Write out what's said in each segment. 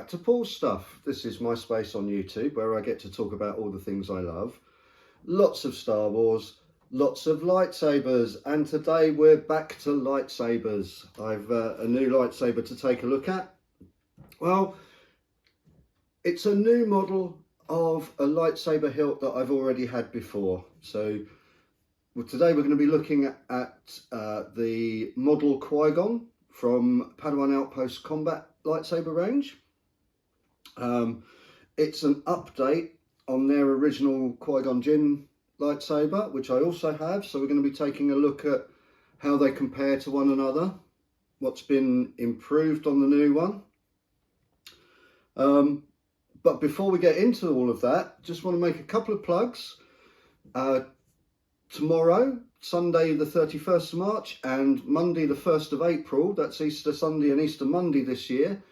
to Paul's Stuff. This is my space on YouTube where I get to talk about all the things I love. Lots of Star Wars, lots of lightsabers, and today we're back to lightsabers. I've a new lightsaber to take a look at. Well, it's a new model of a lightsaber hilt that I've already had before. So today we're going to be looking at the model Qui-Gonn from Padawan Outpost combat lightsaber range. It's an update on their original Qui-Gon Jinn lightsaber, which I also have. So we're going to be taking a look at how they compare to one another, what's been improved on the new one. But before we get into all of that, just want to make a couple of plugs. Tomorrow, Sunday the 31st of March and Monday the 1st of April, that's Easter Sunday and Easter Monday this year,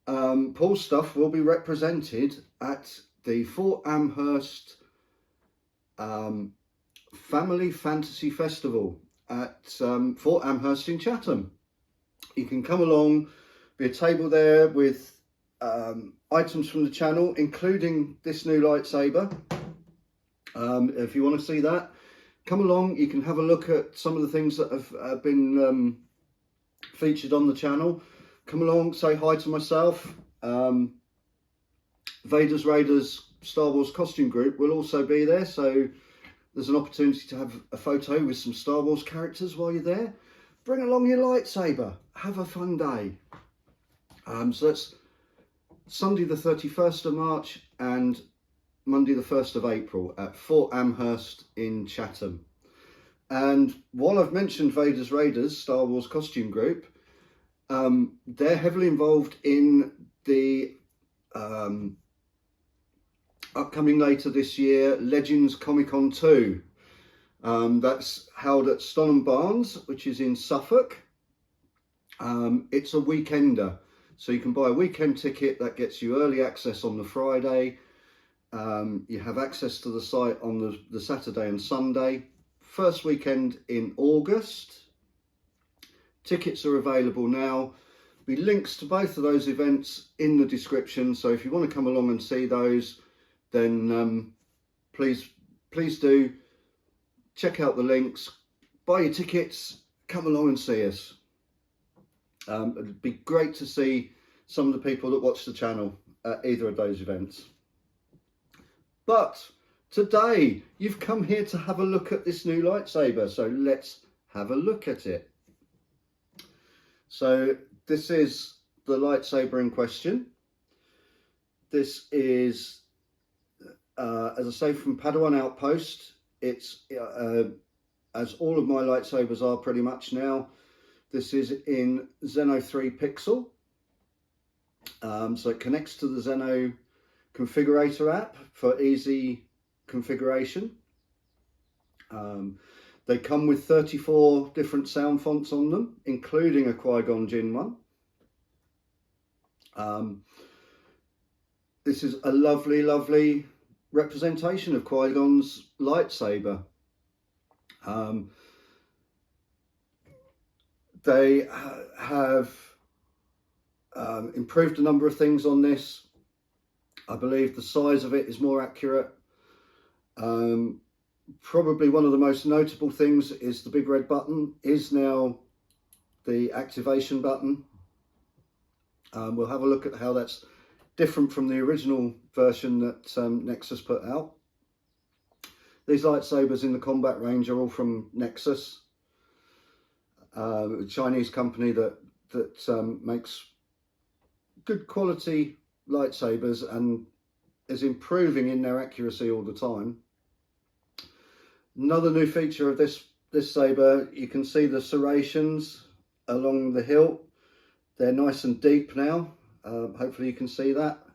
Paul's Stuff will be represented at the Fort Amherst Family Fantasy Festival at Fort Amherst in Chatham. You can come along, be a table there with items from the channel, including this new lightsaber. If you want to see that, come along. You can have a look at some of the things that have been featured on the channel. Come along, say hi to myself. Vader's Raiders Star Wars costume group will also be there, so there's an opportunity to have a photo with some Star Wars characters while you're there. Bring along your lightsaber, have a fun day. So that's Sunday the 31st of March and Monday the 1st of April at Fort Amherst in Chatham. And while I've mentioned Vader's Raiders Star Wars costume group, they're heavily involved in the upcoming later this year Legends Comic-Con 2. That's held at Stonham Barns, which is in Suffolk. It's a weekender, so you can buy a weekend ticket that gets you early access on the Friday. You have access to the site on the Saturday and Sunday. First weekend in August. Tickets are available now. There'll be links to both of those events in the description, so if you want to come along and see those, then please do check out the links, buy your tickets, come along and see us. It'd be great to see some of the people that watch the channel at either of those events. But today you've come here to have a look at this new lightsaber, so let's have a look at it. So this is the lightsaber in question. This is, as I say, from Padawan Outpost. It's, as all of my lightsabers are pretty much now, this is in Xeno3 Pixel. So it connects to the Xeno configurator app for easy configuration. They come with 34 different sound fonts on them, including a Qui-Gon Jinn one. This is a lovely representation of Qui-Gonn's lightsaber. They have improved a number of things on this. I believe the size of it is more accurate. Probably one of the most notable things is the big red button is now the activation button. We'll have a look at how that's different from the original version that Nexus put out. These lightsabers in the combat range are all from Nexus, a Chinese company that makes good quality lightsabers and is improving in their accuracy all the time. Another new feature of this saber, you can see the serrations along the hilt. They're nice and deep now. Hopefully you can see that.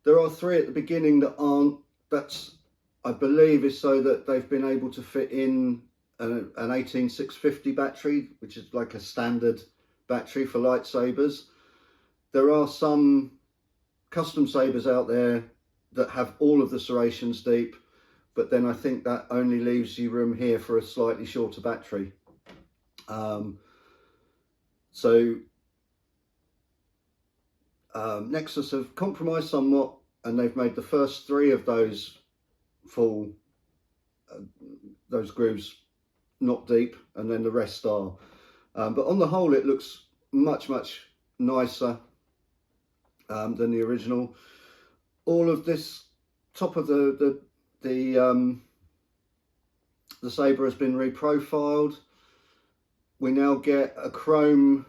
There are 3 at the beginning that aren't. That's, I believe, is so that they've been able to fit in an 18650 battery, which is like a standard battery for lightsabers. There are some custom sabers out there that have all of the serrations deep, but then I think that only leaves you room here for a slightly shorter battery. So Nexus have compromised somewhat, and they've made the first 3 of those full, those grooves not deep, and then the rest are. But on the whole, it looks much nicer than the original. All of this top of the saber has been reprofiled. We now get a chrome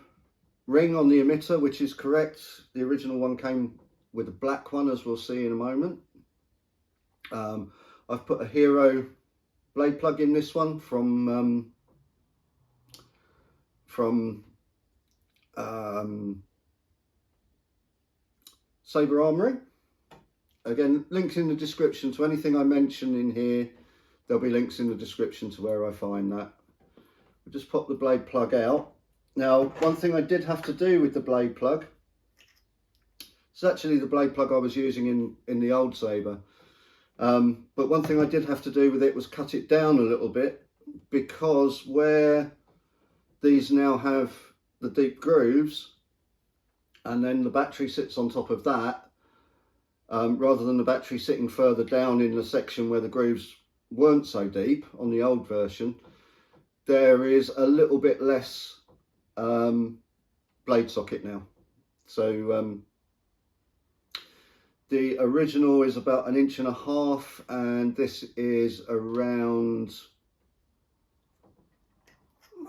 ring on the emitter, which is correct. The original one came with a black one, as we'll see in a moment. I've put a hero blade plug in this one from Saber Armory. Again, links in the description to anything I mention in here. There'll be links in the description to where I find that. We'll just pop the blade plug out. Now, one thing I did have to do with the blade plug, it's actually the blade plug I was using in the old Saber. But one thing I did have to do with it was cut it down a little bit, because where these now have the deep grooves and then the battery sits on top of that, rather than the battery sitting further down in the section where the grooves weren't so deep on the old version, there is a little bit less blade socket now. So the original is about 1.5 inches, and this is around,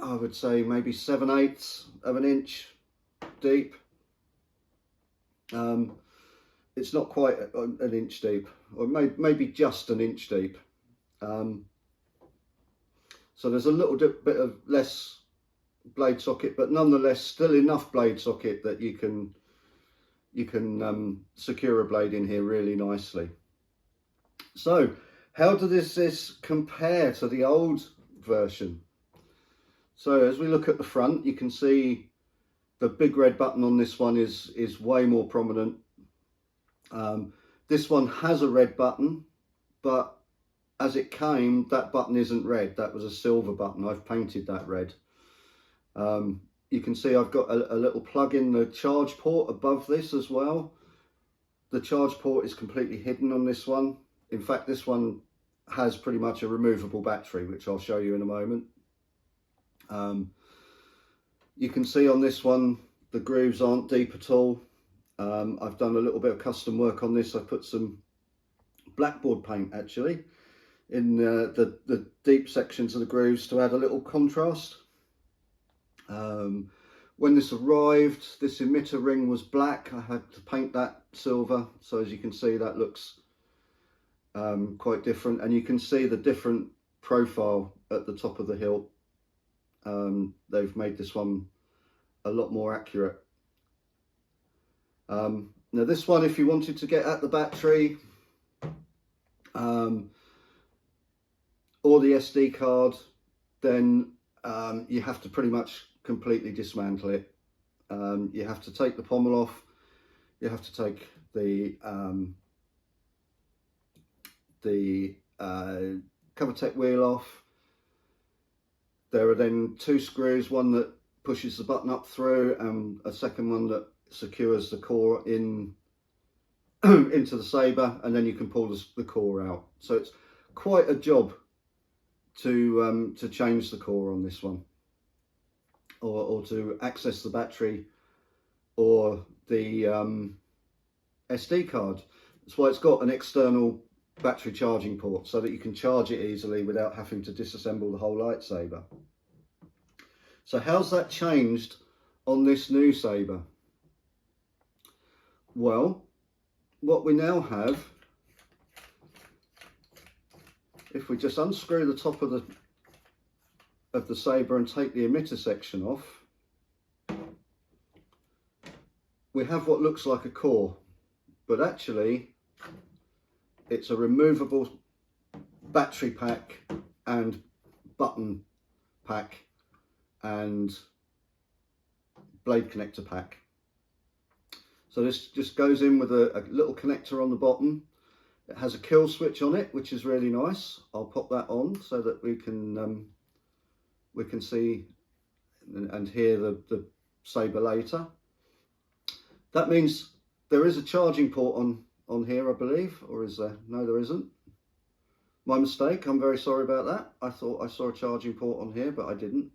I would say, maybe 7/8 of an inch deep. It's not quite an inch deep, or maybe just an inch deep. So there's a little bit of less blade socket, but nonetheless still enough blade socket that you can secure a blade in here really nicely. So how does this compare to the old version? So as we look at the front, you can see the big red button on this one is way more prominent. This one has a red button, but as it came, that button isn't red. That was a silver button. I've painted that red. You can see I've got a little plug in the charge port above this as well. The charge port is completely hidden on this one. In fact, this one has pretty much a removable battery, which I'll show you in a moment. You can see on this one, the grooves aren't deep at all. I've done a little bit of custom work on this. I put some blackboard paint actually in the deep sections of the grooves to add a little contrast. When this arrived, this emitter ring was black. I had to paint that silver, so as you can see, that looks quite different, and you can see the different profile at the top of the hilt. They've made this one a lot more accurate. Now this one, if you wanted to get at the battery or the SD card, then you have to pretty much completely dismantle it. You have to take the pommel off, you have to take the Covertech wheel off. There are then 2 screws, one that pushes the button up through and a second one that secures the core in into the Saber, and then you can pull the core out. So it's quite a job to change the core on this one, or to access the battery or the SD card. That's why it's got an external battery charging port, so that you can charge it easily without having to disassemble the whole lightsaber. So how's that changed on this new Saber? Well, what we now have, if we just unscrew the top of the Saber and take the emitter section off, we have what looks like a core, but actually it's a removable battery pack and button pack and blade connector pack. So this just goes in with a little connector on the bottom. It has a kill switch on it, which is really nice. I'll pop that on so that we can see and hear the Saber later. That means There is a charging port on here, I believe, or is there? No, there isn't. My mistake, I'm very sorry about that. I thought I saw a charging port on here, but I didn't.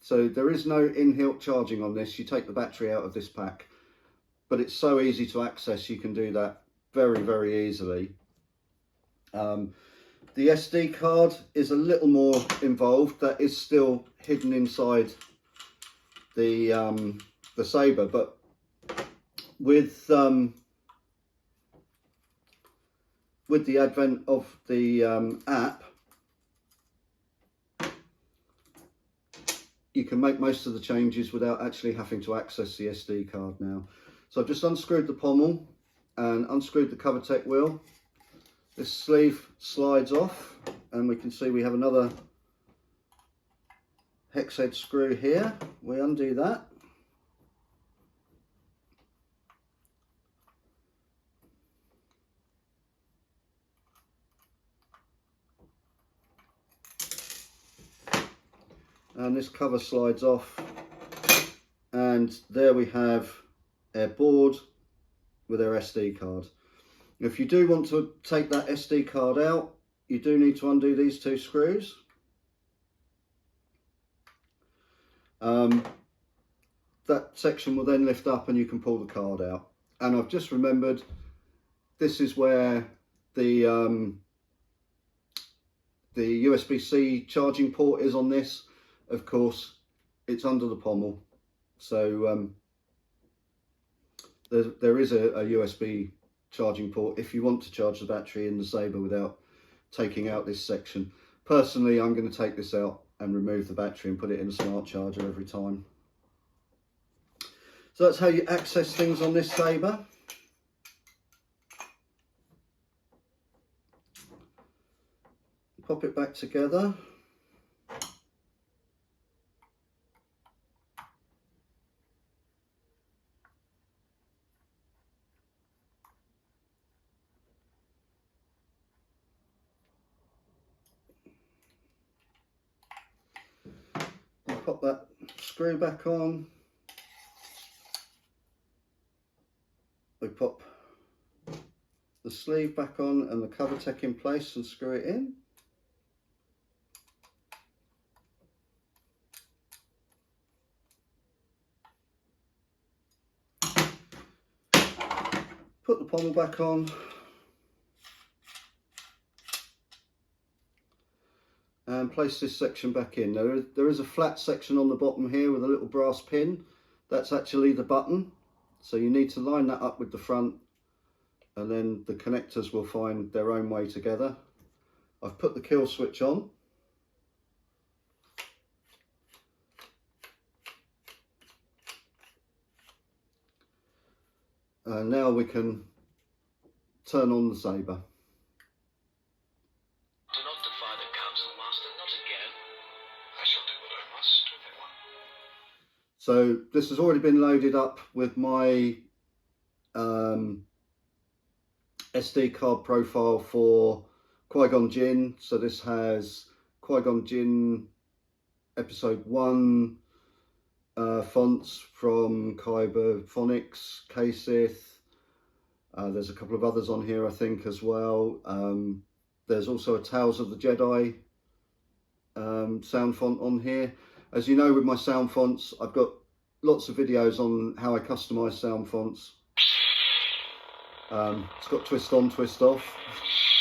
So there is no in-hilt charging on this. You take the battery out of this pack, but it's so easy to access, you can do that very, very easily. The SD card is a little more involved. That is still hidden inside the Saber, but with the advent of the app, you can make most of the changes without actually having to access the SD card now. So I've just unscrewed the pommel and unscrewed the Covertech wheel. This sleeve slides off and we can see we have another hex head screw here. We undo that. And this cover slides off, and there we have our board with our SD card. If you do want to take that SD card out, you do need to undo these two screws. That section will then lift up and you can pull the card out. And I've just remembered, this is where the USB-C charging port is on this. Of course, it's under the pommel, so there is a USB charging port if you want to charge the battery in the Saber without taking out this section. Personally, I'm going to take this out and remove the battery and put it in a smart charger every time. So that's how you access things on this Saber. Pop it back together. Pop that screw back on. We pop the sleeve back on and the Covertech in place and screw it in. Put the pommel back on. And place this section back in. There is a flat section on the bottom here with a little brass pin. That's actually the button. So you need to line that up with the front, and then the connectors will find their own way together. I've put the kill switch on. And now we can turn on the Saber. So this has already been loaded up with my SD card profile for Qui-Gon Jinn. So this has Qui-Gon Jinn EP1 fonts from Kyberphonic, KSith. There's a couple of others on here I think as well. There's also a Tales of the Jedi sound font on here. As you know, with my sound fonts, I've got lots of videos on how I customise sound fonts. It's got twist on, twist off.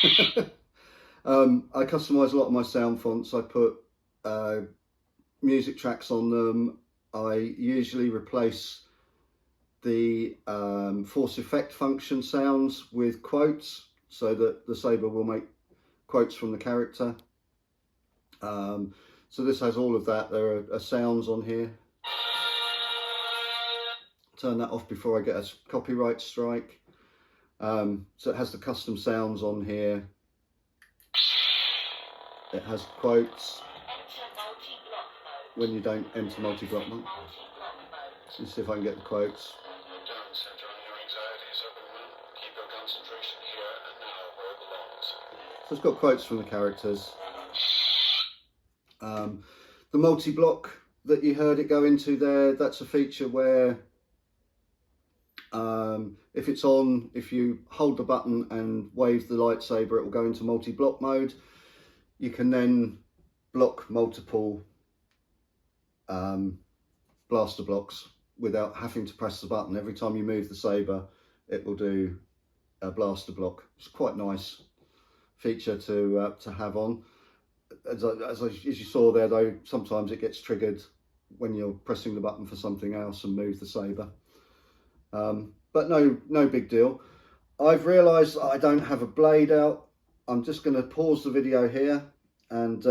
I customise a lot of my sound fonts. I put music tracks on them. I usually replace the force effect function sounds with quotes, so that the Saber will make quotes from the character. So this has all of that. There are sounds on here. Turn that off before I get a copyright strike. So it has the custom sounds on here. It has quotes when you don't enter multi-block mode. Let's see if I can get the quotes. So it's got quotes from the characters. The multi-block that you heard it go into there, that's a feature where if it's on, if you hold the button and wave the lightsaber, it will go into multi-block mode. You can then block multiple blaster blocks without having to press the button. Every time you move the saber, it will do a blaster block. It's quite nice feature to have on. As you saw there though, sometimes it gets triggered when you're pressing the button for something else and move the saber. But no big deal. I've realised I don't have a blade out. I'm just going to pause the video here and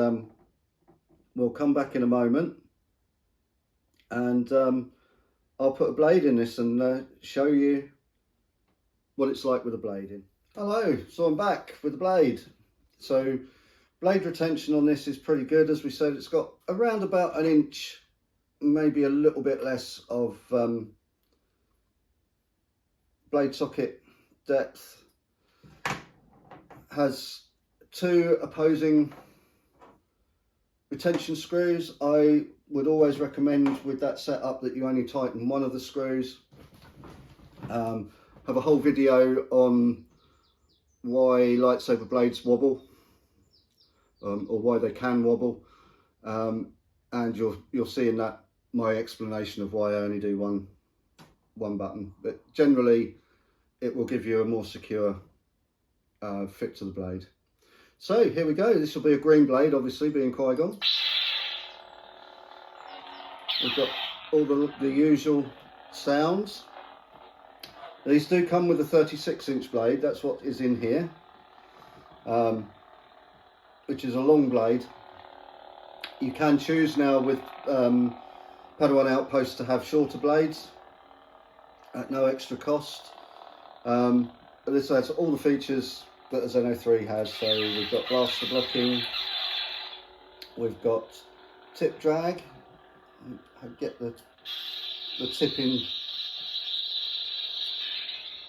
we'll come back in a moment, and I'll put a blade in this and show you what it's like with a blade in. Hello, so I'm back with the blade. So blade retention on this is pretty good. As we said, it's got around about 1 inch, maybe a little bit less of blade socket depth. Has 2 opposing retention screws. I would always recommend with that setup that you only tighten one of the screws. Have a whole video on why lightsaber blades wobble, or why they can wobble, and you'll see in that my explanation of why I only do one button. But generally it will give you a more secure fit to the blade. So here we go. This will be a green blade, obviously being Qui-Gon. We've got all the usual sounds. These do come with a 36-inch blade. That's what is in here, which is a long blade. You can choose now with Padawan Outpost to have shorter blades at no extra cost. But this has all the features that a Xeno3 has. So we've got blaster blocking, we've got tip drag, I get the tip in,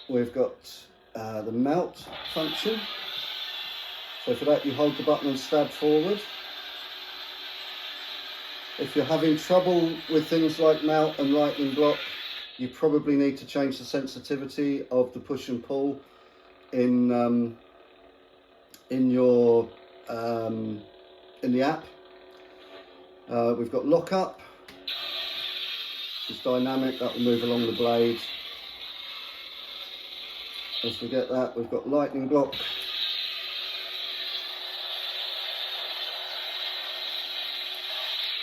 we've got the mount function. So for that you hold the button and stab forward. If you're having trouble with things like mount and lightning block, you probably need to change the sensitivity of the push and pull in your in the app. We've got lock up, it's dynamic, that will move along the blade. As we get that, we've got lightning block.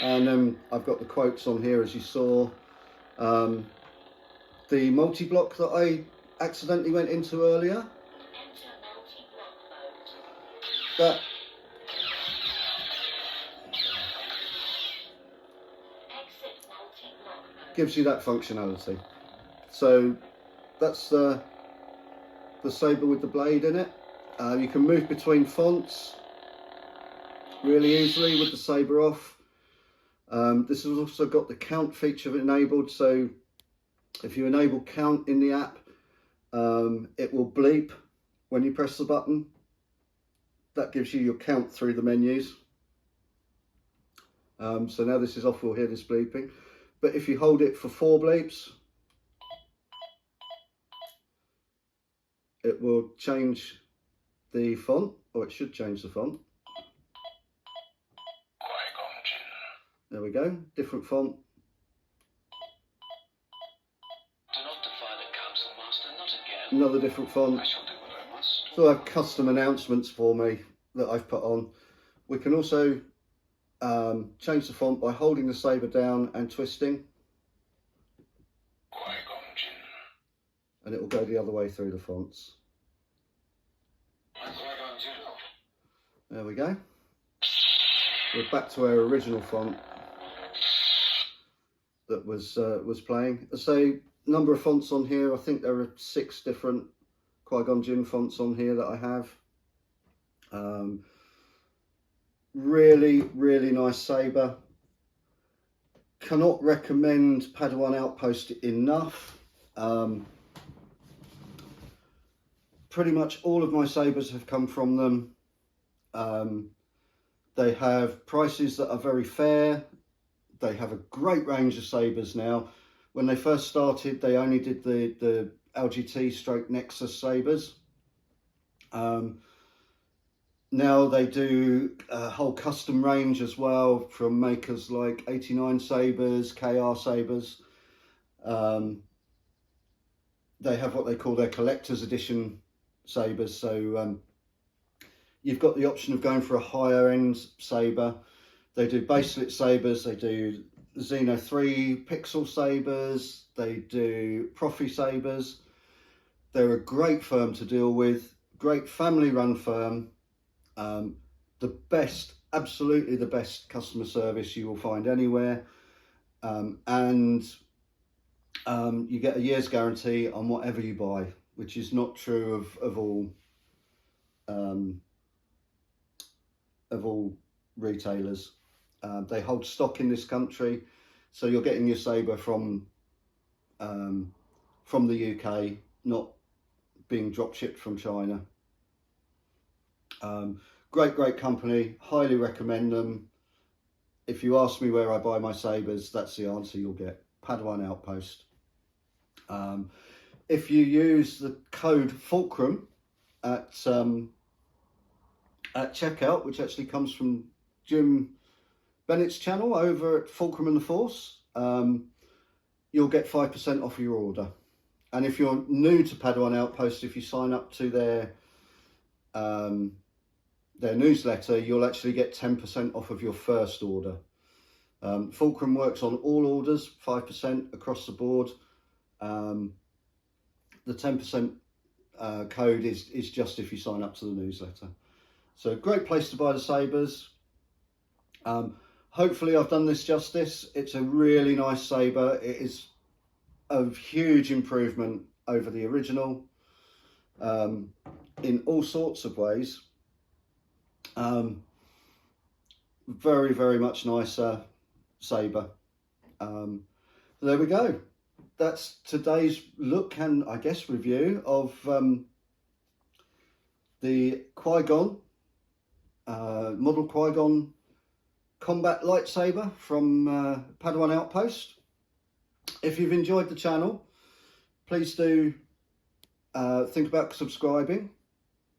And then I've got the quotes on here, as you saw. The multi-block that I accidentally went into earlier, that gives you that functionality. So that's the saber with the blade in it. You can move between fonts really easily with the saber off. This has also got the count feature enabled, so if you enable count in the app, it will bleep when you press the button. That gives you your count through the menus. So now this is off, we'll hear this bleeping. But if you hold it for 4 bleeps, it will change the font, or it should change the font. Qui-Gon Jinn. There we go, different font. Do not defy the council, master, not again. Another different font. I shall do what I must. So I have custom announcements for me that I've put on. We can also change the font by holding the saber down and twisting. Qui-Gon Jinn. And it will go the other way through the fonts. Qui-Gon Jinn. There we go. We're back to our original font that was playing. So number of fonts on here, I think there are 6 different Qui-Gon Jinn fonts on here that I have. Really nice saber. Cannot recommend Padawan Outpost enough. Pretty much all of my sabers have come from them. They have prices that are very fair. They have a great range of sabers now. When they first started, they only did the LGT / Nexus sabers. Now they do a whole custom range as well, from makers like 89 Sabers, KR Sabers. They have what they call their collector's edition sabers. So you've got the option of going for a higher end saber. They do baselit sabers, they do Xeno3 Pixel sabers, they do Profi sabers. They're a great firm to deal with, great family run firm. The best, absolutely the best customer service you will find anywhere. And you get a year's guarantee on whatever you buy, which is not true of all retailers. They hold stock in this country, so you're getting your saber from the UK, not being drop shipped from China. Great company, highly recommend them. If you ask me where I buy my sabers, that's the answer you'll get. Padawan Outpost. If you use the code Fulcrum at checkout, which actually comes from Jim Bennett's channel over at Fulcrum and the Force, you'll get 5% off your order. And if you're new to Padawan Outpost, if you sign up to their newsletter, you'll actually get 10% off of your first order. Fulcrum works on all orders, 5% across the board. The 10% code is just if you sign up to the newsletter. So great place to buy the sabers. Hopefully I've done this justice. It's a really nice saber. It is a huge improvement over the original in all sorts of ways. Very much nicer saber. There we go. That's today's look and I guess review of the Qui-Gonn model Qui-Gonn combat lightsaber from Padawan Outpost. If you've enjoyed the channel, please do think about subscribing.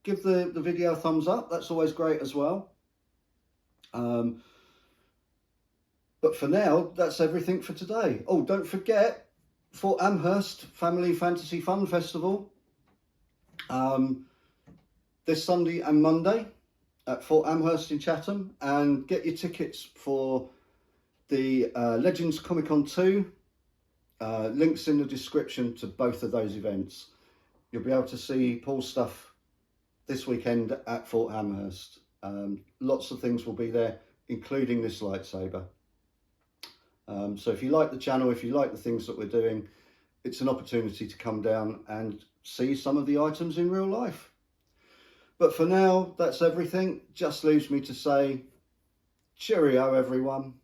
Give the video a thumbs up, that's always great as well. But for now, that's everything for today. Oh, don't forget, Fort Amherst Family Fantasy Fun Festival, this Sunday and Monday at Fort Amherst in Chatham, and get your tickets for the Legends Comic-Con 2. Links in the description to both of those events. You'll be able to see Paul's stuff this weekend at Fort Amherst. Lots of things will be there, including this lightsaber. So if you like the channel, if you like the things that we're doing, it's an opportunity to come down and see some of the items in real life. But for now, that's everything. Just leaves me to say, cheerio everyone.